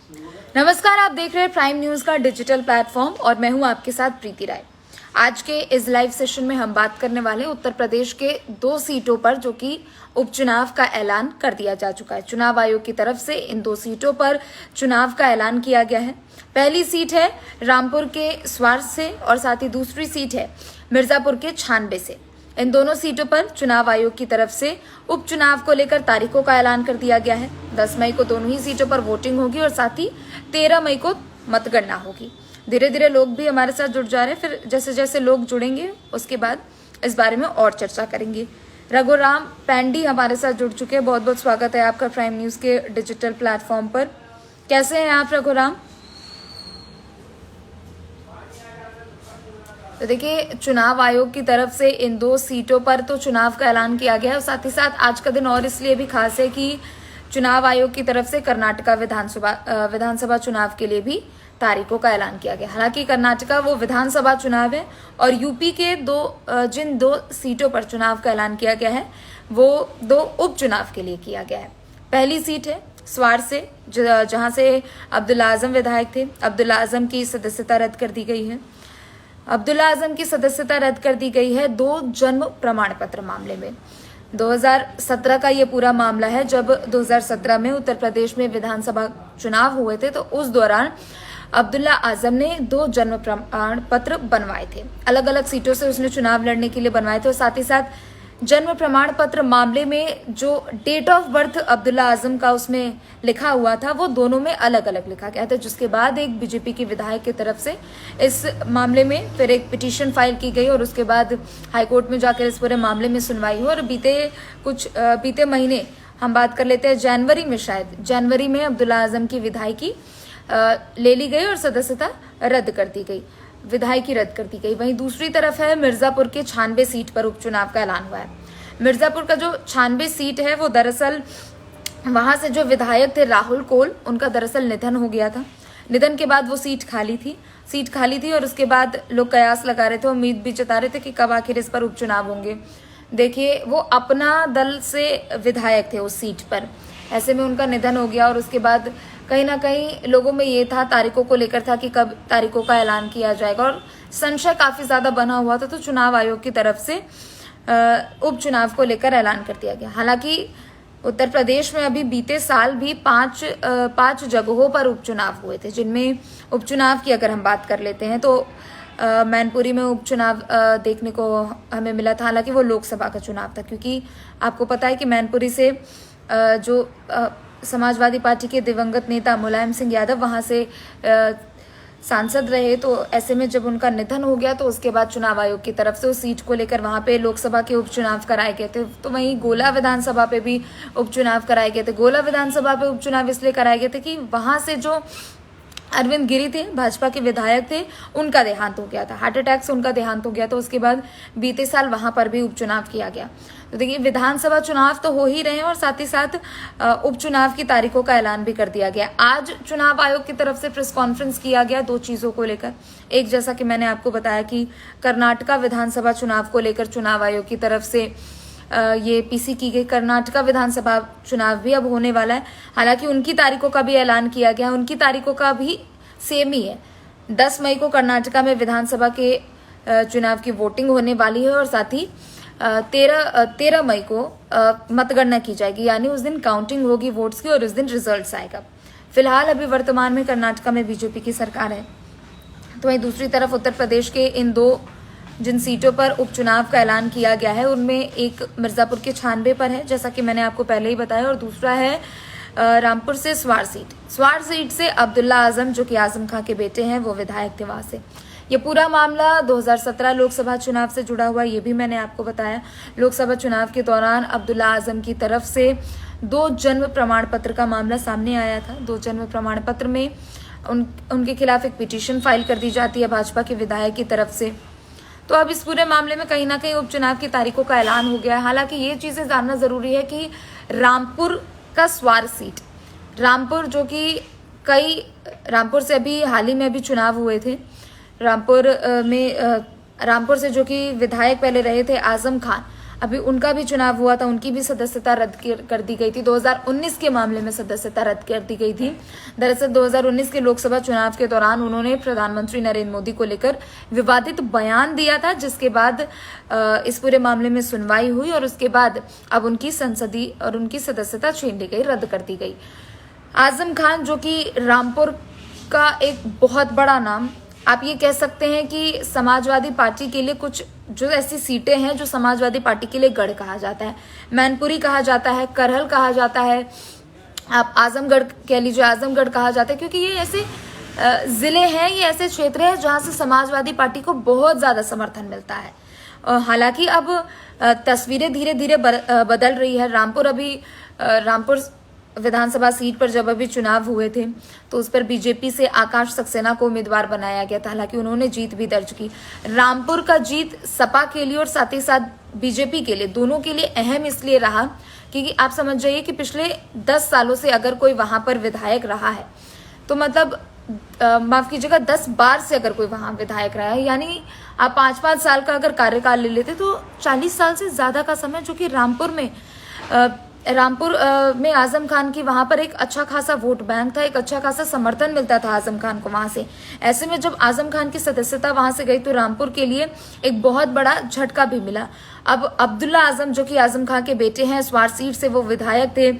नमस्कार, आप देख रहे हैं प्राइम न्यूज का डिजिटल प्लेटफॉर्म और मैं हूं आपके साथ प्रीति राय। आज के इस लाइव सेशन में हम बात करने वाले उत्तर प्रदेश के 2 सीटों पर जो कि उपचुनाव का ऐलान कर दिया जा चुका है। चुनाव आयोग की तरफ से इन 2 सीटों पर चुनाव का ऐलान किया गया है। पहली सीट है रामपुर के स्वार से और साथ ही दूसरी सीट है मिर्जापुर के छानबे से। इन दोनों सीटों पर चुनाव आयोग की तरफ से उपचुनाव को लेकर तारीखों का ऐलान कर दिया गया है। 10 मई को दोनों ही सीटों पर वोटिंग होगी और साथ ही 13 मई को मतगणना होगी। धीरे धीरे लोग भी हमारे साथ जुड़ जा रहे हैं, फिर जैसे जैसे लोग जुड़ेंगे उसके बाद इस बारे में और चर्चा करेंगे। रघुराम पैंडी हमारे साथ जुड़ चुके हैं। बहुत बहुत स्वागत है आपका प्राइम न्यूज के डिजिटल प्लेटफॉर्म पर। कैसे हैं आप रघुराम? तो देखिए, चुनाव आयोग की तरफ से इन 2 सीटों पर तो चुनाव का ऐलान किया गया है और साथ ही साथ आज का दिन और इसलिए भी खास है कि चुनाव आयोग की तरफ से कर्नाटका विधानसभा चुनाव के लिए भी तारीखों का ऐलान किया गया। हालांकि कर्नाटका वो विधानसभा चुनाव है और यूपी के जिन 2 सीटों पर चुनाव का ऐलान किया गया है वो 2 उपचुनाव के लिए किया गया है। पहली सीट है स्वार से, जहां से अब्दुल्ला आजम विधायक थे। अब्दुल्ला आजम की सदस्यता रद्द कर दी गई है। अब्दुल्ला आजम की सदस्यता रद्द कर दी गई है 2 जन्म प्रमाण पत्र मामले में। 2017 का ये पूरा मामला है, जब 2017 में उत्तर प्रदेश में विधानसभा चुनाव हुए थे तो उस दौरान अब्दुल्ला आजम ने 2 जन्म प्रमाण पत्र बनवाए थे। अलग अलग सीटों से उसने चुनाव लड़ने के लिए बनवाए थे और साथ ही साथ जन्म प्रमाण पत्र मामले में जो date of birth Abdullah Azam का उसमें लिखा हुआ था वो दोनों में अलग अलग लिखा गया था, जिसके बाद एक बीजेपी के विधायक की तरफ से इस मामले में फिर एक पिटीशन फाइल की गई और उसके बाद हाईकोर्ट में जाकर इस पूरे मामले में सुनवाई हुई। और बीते महीने हम बात कर लेते हैं, जनवरी में अब्दुल्ला आजम की विधायकी ले ली गई और सदस्यता रद्द कर दी गई, विधायकी रद्द कर दी गई। वहीं दूसरी तरफ है मिर्जापुर के छानबे सीट पर उपचुनाव का ऐलान हुआ है। मिर्जापुर का जो छानबे सीट है वो दरअसल वहां से जो विधायक थे राहुल कोल, उनका दरअसल निधन हो गया था। निधन के बाद वो सीट खाली थी और उसके बाद लोग कयास लगा रहे थे, उम्मीद भी जता रहे थे कि कब आखिर इस पर उपचुनाव होंगे। देखिए, वो अपना दल से विधायक थे उस सीट पर, ऐसे में उनका निधन हो गया और उसके बाद कहीं ना कहीं लोगों में ये था, तारीखों को लेकर था कि कब तारीखों का ऐलान किया जाएगा और संशय काफी ज्यादा बना हुआ था। तो चुनाव आयोग की तरफ से उपचुनाव को लेकर ऐलान कर दिया गया। हालांकि उत्तर प्रदेश में अभी बीते साल भी 5 जगहों पर उपचुनाव हुए थे, जिनमें उपचुनाव की अगर हम बात कर लेते हैं तो मैनपुरी में उपचुनाव देखने को हमें मिला था। हालांकि वो लोकसभा का चुनाव था, क्योंकि आपको पता है कि मैनपुरी से जो समाजवादी पार्टी के दिवंगत नेता मुलायम सिंह यादव वहां से सांसद रहे, तो ऐसे में जब उनका निधन हो गया तो उसके बाद चुनाव आयोग की तरफ से उस सीट को लेकर वहां पे लोकसभा के उपचुनाव कराए गए थे। तो वहीं गोला विधानसभा पे भी उपचुनाव कराए गए थे। गोला विधानसभा पे उपचुनाव इसलिए कराए गए थे कि वहां से जो अरविंद गिरी थे, भाजपा के विधायक थे, उनका देहांत हो गया था, हार्ट अटैक से उनका देहांत हो गया। तो उसके बाद बीते साल वहां पर भी उपचुनाव किया गया। तो देखिए, विधानसभा चुनाव तो हो ही रहे हैं और साथ ही साथ उपचुनाव की तारीखों का ऐलान भी कर दिया गया। आज चुनाव आयोग की तरफ से प्रेस कॉन्फ्रेंस किया गया 2 चीजों को लेकर। एक, जैसा कि मैंने आपको बताया कि कर्नाटका विधानसभा चुनाव को लेकर चुनाव आयोग की तरफ से ये पीसी की गई। कर्नाटका विधानसभा चुनाव भी अब होने वाला है, हालांकि उनकी तारीखों का भी ऐलान किया गया। उनकी तारीखों का भी सेम ही है। 10 मई को कर्नाटका में विधानसभा के चुनाव की वोटिंग होने वाली है और साथ ही 13 मई को मतगणना की जाएगी, यानी उस दिन काउंटिंग होगी वोट्स की और उस दिन रिजल्ट्स आएगा। फिलहाल अभी वर्तमान में कर्नाटका में बीजेपी की सरकार है। तो वहीं दूसरी तरफ उत्तर प्रदेश के इन 2 जिन सीटों पर उपचुनाव का ऐलान किया गया है उनमें एक मिर्जापुर के छानबे पर है, जैसा कि मैंने आपको पहले ही बताया, और दूसरा है रामपुर से स्वार सीट से अब्दुल्ला आजम, जो कि आजम खां के बेटे हैं, वो विधायक थे वहां से। ये पूरा मामला 2017 लोकसभा चुनाव से जुड़ा हुआ, ये भी मैंने आपको बताया। लोकसभा चुनाव के दौरान अब्दुल्ला आजम की तरफ से 2 जन्म प्रमाण पत्र का मामला सामने आया था। 2 जन्म प्रमाण पत्र में उनके खिलाफ एक पिटीशन फाइल कर दी जाती है भाजपा के विधायक की तरफ से। तो अब इस पूरे मामले में कहीं ना कहीं उपचुनाव की तारीखों का ऐलान हो गया है। हालांकि ये चीजें जानना जरूरी है कि रामपुर का स्वार सीट, रामपुर से अभी हाल ही में अभी चुनाव हुए थे। रामपुर से जो कि विधायक पहले रहे थे आजम अभी उनका भी चुनाव हुआ था, उनकी भी सदस्यता रद्द कर दी गई थी। 2019 के मामले में सदस्यता रद्द कर दी गई थी। दरअसल 2019 के लोकसभा चुनाव के दौरान उन्होंने प्रधानमंत्री नरेंद्र मोदी को लेकर विवादित बयान दिया था, जिसके बाद इस पूरे मामले में सुनवाई हुई और उसके बाद अब उनकी संसदीय और उनकी सदस्यता छीन ली गई, रद्द कर दी गई। आजम खान, जो कि रामपुर का एक बहुत बड़ा नाम, आप ये कह सकते हैं कि समाजवादी पार्टी के लिए कुछ जो ऐसी सीटें हैं जो समाजवादी पार्टी के लिए गढ़ कहा जाता है, मैनपुरी कहा जाता है, करहल कहा जाता है, आप आजमगढ़ कह लीजिए, आजमगढ़ कहा जाता है, क्योंकि ये ऐसे जिले हैं, ये ऐसे क्षेत्र हैं जहां से समाजवादी पार्टी को बहुत ज्यादा समर्थन मिलता है। हालांकि अब तस्वीरें धीरे धीरे बदल रही है। रामपुर विधानसभा सीट पर जब अभी चुनाव हुए थे तो उस पर बीजेपी से आकाश सक्सेना को उम्मीदवार बनाया गया था। हालांकि उन्होंने जीत भी दर्ज की। रामपुर का जीत सपा के लिए और साथ ही साथ बीजेपी के लिए, दोनों के लिए अहम इसलिए रहा क्योंकि आप समझ जाइए कि पिछले 10 सालों से अगर कोई वहां पर विधायक रहा है तो मतलब माफ कीजिएगा 10 बार से अगर कोई वहां विधायक रहा है, यानी आप 5-5 साल का अगर कार्यकाल ले लेते तो 40 साल से ज्यादा का समय, जो कि रामपुर में आजम खान की वहां पर एक अच्छा खासा वोट बैंक था, एक अच्छा खासा समर्थन मिलता था आजम खान को वहां से। ऐसे में जब आजम खान की सदस्यता वहां से गई तो रामपुर के लिए एक बहुत बड़ा झटका भी मिला। अब अब्दुल्ला आजम, जो कि आजम खान के बेटे हैं, स्वार सीट से वो विधायक थे,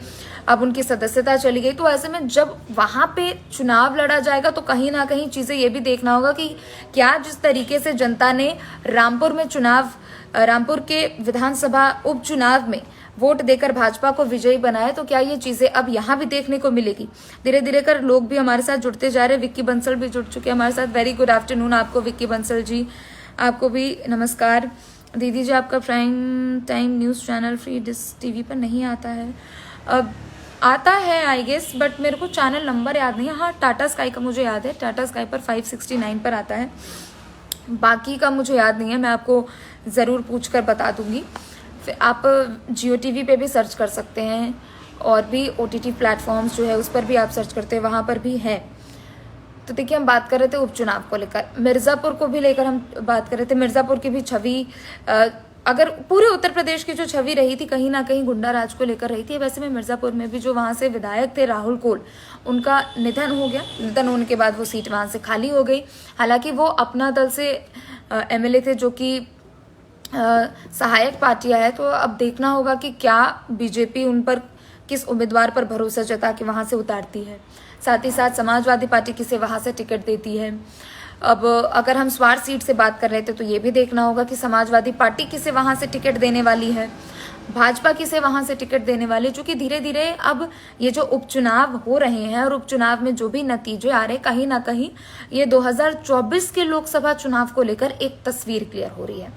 अब उनकी सदस्यता चली गई। तो ऐसे में जब वहां पे चुनाव लड़ा जाएगा तो कहीं ना कहीं चीजें ये भी देखना होगा कि क्या जिस तरीके से जनता ने रामपुर के विधानसभा उपचुनाव में वोट देकर भाजपा को विजयी बनाए, तो क्या ये चीजें अब यहाँ भी देखने को मिलेगी। धीरे धीरे कर लोग भी हमारे साथ जुड़ते जा रहे हैं। विक्की बंसल भी जुड़ चुके हैं हमारे साथ। वेरी गुड आफ्टरनून आपको विक्की बंसल जी, आपको भी नमस्कार। दीदी जी, आपका prime time news channel free dish TV पर नहीं आता है। अब आता है आई गेस, बट मेरे को चैनल नंबर याद नहीं है। हाँ, टाटा स्काई का मुझे याद है, टाटा स्काई पर 569 पर आता है, बाकी का मुझे याद नहीं है। मैं आपको ज़रूर पूछ कर बता दूंगी। फिर आप जियो टीवी पे भी सर्च कर सकते हैं और भी OTT प्लेटफॉर्म्स जो है उस पर भी आप सर्च करते हैं, वहाँ पर भी है। तो देखिए, हम बात कर रहे थे उपचुनाव को लेकर, मिर्ज़ापुर को भी लेकर हम बात कर रहे थे। मिर्ज़ापुर की भी छवि, अगर पूरे उत्तर प्रदेश की जो छवि रही थी कहीं ना कहीं गुंडा राज को लेकर रही थी। वैसे में मिर्ज़ापुर में भी जो वहाँ से विधायक थे राहुल कोल, उनका निधन हो गया। निधन होने के बाद वो सीट वहाँ से खाली हो गई। हालांकि वो अपना दल से MLA थे, जो कि सहायक पार्टियां है। तो अब देखना होगा कि क्या बीजेपी उन पर किस उम्मीदवार पर भरोसा जता के वहां से उतारती है। साथ ही साथ समाजवादी पार्टी किसे वहां से टिकट देती है। अब अगर हम स्वार सीट से बात कर रहे थे तो ये भी देखना होगा कि समाजवादी पार्टी किसे वहां से टिकट देने वाली है, भाजपा किसे वहां से टिकट देने वाली, जो कि धीरे धीरे अब ये जो उपचुनाव हो रहे हैं और उपचुनाव में जो भी नतीजे आ रहे हैं, कहीं ना कहीं ये 2024 के लोकसभा चुनाव को लेकर एक तस्वीर क्लियर हो रही है।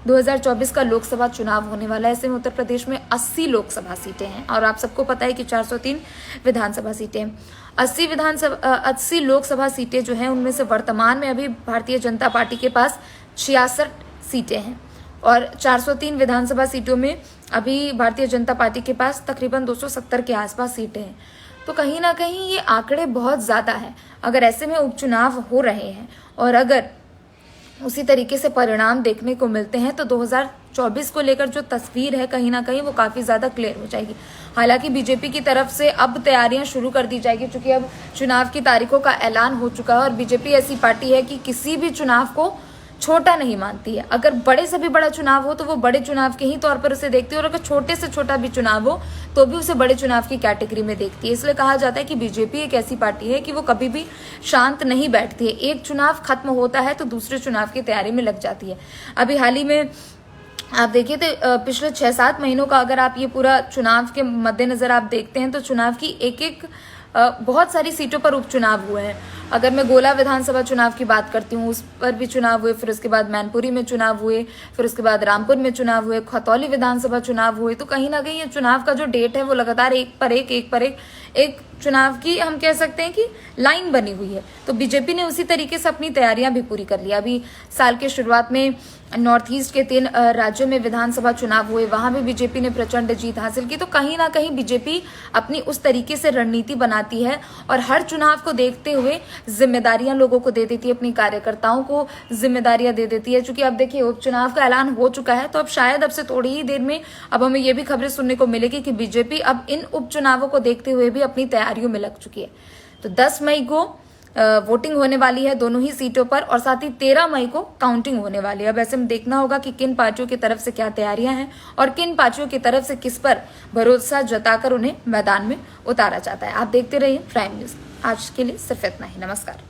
2024 का लोकसभा चुनाव होने वाला है। ऐसे में उत्तर प्रदेश में 80 लोकसभा सीटें हैं और आप सबको पता है कि 403 विधानसभा सीटें। 80 लोकसभा सीटें जो हैं उनमें से वर्तमान में अभी भारतीय जनता पार्टी के पास 66 सीटें हैं और 403 विधानसभा सीटों में अभी भारतीय जनता पार्टी के पास तकरीबन 270 के आसपास सीटें हैं। तो कहीं ना कहीं ये आंकड़े बहुत ज्यादा है। अगर ऐसे में उपचुनाव हो रहे हैं और अगर उसी तरीके से परिणाम देखने को मिलते हैं तो 2024 को लेकर जो तस्वीर है कहीं ना कहीं वो काफी ज्यादा क्लियर हो जाएगी। हालांकि बीजेपी की तरफ से अब तैयारियां शुरू कर दी जाएगी, क्योंकि अब चुनाव की तारीखों का ऐलान हो चुका है और बीजेपी ऐसी पार्टी है कि किसी भी चुनाव को छोटा नहीं मानती है। अगर बड़े से भी बड़ा चुनाव हो तो वो बड़े चुनाव के ही तौर पर उसे देखती है और अगर छोटे से छोटा भी चुनाव हो तो भी उसे बड़े चुनाव की कैटेगरी में देखती है। इसलिए कहा जाता है कि बीजेपी एक ऐसी पार्टी है कि वो कभी भी शांत नहीं बैठती है। एक चुनाव खत्म होता है तो दूसरे चुनाव की तैयारी में लग जाती है। अभी हाल ही में आप देखिए तो पिछले 6-7 महीनों का अगर आप ये पूरा चुनाव के मद्देनजर आप देखते हैं तो चुनाव की एक बहुत सारी सीटों पर उपचुनाव हुए हैं। अगर मैं गोला विधानसभा चुनाव की बात करती हूँ, उस पर भी चुनाव हुए, फिर उसके बाद मैनपुरी में चुनाव हुए, फिर उसके बाद रामपुर में चुनाव हुए, खतौली विधानसभा चुनाव हुए। तो कहीं ना कहीं ये चुनाव का जो डेट है वो लगातार एक पर एक चुनाव की हम कह सकते हैं कि लाइन बनी हुई है। तो बीजेपी ने उसी तरीके से अपनी तैयारियां भी पूरी कर ली। अभी साल के शुरुआत में नॉर्थ ईस्ट के 3 राज्यों में विधानसभा चुनाव हुए, वहां भी बीजेपी ने प्रचंड जीत हासिल की। तो कहीं ना कहीं बीजेपी अपनी उस तरीके से रणनीति बनाती है और हर चुनाव को देखते हुए जिम्मेदारियां लोगों को दे देती है, अपनी कार्यकर्ताओं को जिम्मेदारियां दे देती है। चूंकि अब देखिए उपचुनाव का ऐलान हो चुका है, तो अब शायद अब से थोड़ी ही देर में अब हमें ये भी खबरें सुनने को मिलेगी कि बीजेपी अब इन उपचुनावों को देखते हुए भी अपनी तैयारियों में लग चुकी है। तो 10 मई को वोटिंग होने वाली है दोनों ही सीटों पर और साथ ही 13 मई को काउंटिंग होने वाली है। अब ऐसे में देखना होगा कि किन पार्टियों की तरफ से क्या तैयारियां हैं और किन पार्टियों की तरफ से किस पर भरोसा जताकर उन्हें मैदान में उतारा जाता है। आप देखते रहिए प्राइम न्यूज। आज के लिए सिर्फ इतना ही। नमस्कार।